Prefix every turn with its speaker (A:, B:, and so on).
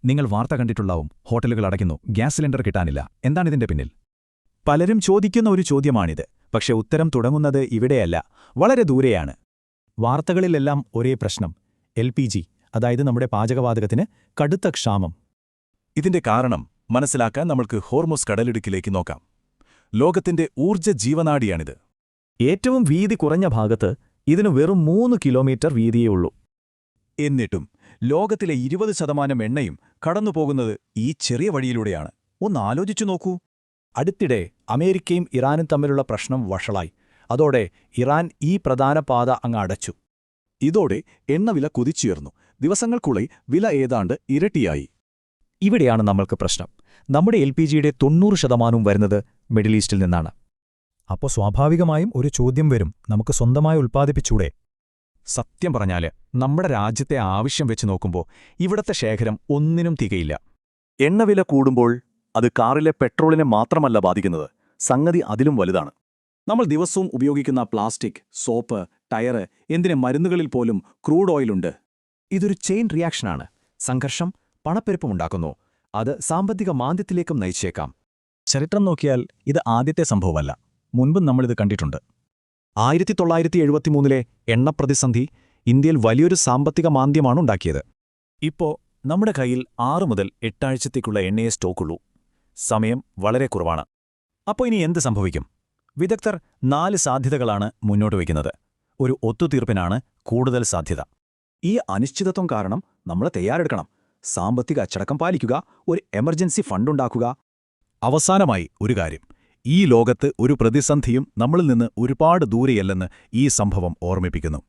A: നിങ്ങൾ വാർത്ത കണ്ടിട്ടുണ്ടാവും, ഹോട്ടലുകൾ അടയ്ക്കുന്നു, ഗ്യാസ് സിലിണ്ടർ കിട്ടാനില്ല. എന്താണിതിന്റെ പിന്നിൽ?
B: പലരും ചോദിക്കുന്ന ഒരു ചോദ്യമാണിത്. പക്ഷെ ഉത്തരം തുടങ്ങുന്നത് ഇവിടെയല്ല, വളരെ ദൂരെയാണ്. വാർത്തകളിലെല്ലാം ഒരേ പ്രശ്നം: LPG, അതായത് നമ്മുടെ പാചകവാതകത്തിന് കടുത്ത ക്ഷാമം.
C: ഇതിന്റെ കാരണം മനസ്സിലാക്കാൻ നമ്മൾക്ക് ഹോർമുസ് കടലിടുക്കിലേക്ക് നോക്കാം. ലോകത്തിന്റെ ഊർജ്ജ ജീവനാഡിയാണിത്.
B: ഏറ്റവും വീതി കുറഞ്ഞ ഭാഗത്ത് ഇതിനു വെറും 3 കിലോമീറ്റർ വീതിയേയുള്ളൂ.
C: എന്നിട്ടും ലോകത്തിലെ 20% എണ്ണയും കടന്നുപോകുന്നത് ഈ ചെറിയ വഴിയിലൂടെയാണ്. ഒന്നാലോചിച്ചു നോക്കൂ.
B: അടുത്തിടെ അമേരിക്കയും ഇറാനും തമ്മിലുള്ള പ്രശ്നം വഷളായി. അതോടെ ഇറാൻ ഈ പ്രധാന പാത അങ്ങ് അടച്ചു.
C: ഇതോടെ എണ്ണവില കുതിച്ചുയർന്നു. ദിവസങ്ങൾക്കുള്ളിൽ വില ഏതാണ്ട് ഇരട്ടിയായി.
B: ഇവിടെയാണ് നമ്മൾക്ക് പ്രശ്നം. നമ്മുടെ LPGയുടെ 90% വരുന്നത് മിഡിൽ ഈസ്റ്റിൽ നിന്നാണ്. അപ്പോൾ സ്വാഭാവികമായും ഒരു ചോദ്യം വരും: നമുക്ക് സ്വന്തമായി ഉൽപ്പാദിപ്പിച്ചൂടെ?
C: സത്യം പറഞ്ഞാല് നമ്മുടെ രാജ്യത്തെ ആവശ്യം വെച്ച് നോക്കുമ്പോൾ ഇവിടത്തെ ശേഖരം ഒന്നിനും തികയില്ല. എണ്ണവില കൂടുമ്പോൾ അത് കാറിലെ പെട്രോളിനെ മാത്രമല്ല ബാധിക്കുന്നത്. സംഗതി അതിലും വലുതാണ്. നമ്മൾ ദിവസവും ഉപയോഗിക്കുന്ന പ്ലാസ്റ്റിക്, സോപ്പ്, ടയറ്, എന്തിന് മരുന്നുകളിൽ പോലും ക്രൂഡ് ഓയിലുണ്ട്.
B: ഇതൊരു ചെയിൻ റിയാക്ഷനാണ്. സംഘർഷം പണപ്പെരുപ്പമുണ്ടാക്കുന്നു. അത് സാമ്പത്തിക മാന്ദ്യത്തിലേക്കും നയിച്ചേക്കാം.
C: ചരിത്രം നോക്കിയാൽ ഇത് ആദ്യത്തെ സംഭവമല്ല. മുൻപും നമ്മളിത് കണ്ടിട്ടുണ്ട്.
B: 1973 എണ്ണപ്രതിസന്ധി ഇന്ത്യയിൽ വലിയൊരു സാമ്പത്തിക മാന്ദ്യമാണുണ്ടാക്കിയത്.
C: ഇപ്പോ നമ്മുടെ കയ്യിൽ 6 മുതൽ 8 ആഴ്ചത്തേക്കുള്ള എണ്ണയെ സ്റ്റോക്കുള്ളൂ. സമയം വളരെ കുറവാണ്. അപ്പോൾ ഇനി എന്ത് സംഭവിക്കും? വിദഗ്ധർ 4 സാധ്യതകളാണ് മുന്നോട്ട് വയ്ക്കുന്നത്. ഒരു ഒത്തുതീർപ്പിനാണ് കൂടുതൽ സാധ്യത. ഈ അനിശ്ചിതത്വം കാരണം നമ്മൾ തയ്യാറെടുക്കണം. സാമ്പത്തിക അച്ചടക്കം പാലിക്കുക, ഒരു എമർജൻസി ഫണ്ടുണ്ടാക്കുക. അവസാനമായി ഒരു കാര്യം: ഈ ലോകത്ത് ഒരു പ്രതിസന്ധിയും നമ്മളിൽ നിന്ന് ഒരുപാട് ദൂരെയല്ലെന്ന് ഈ സംഭവം ഓർമ്മിപ്പിക്കുന്നു.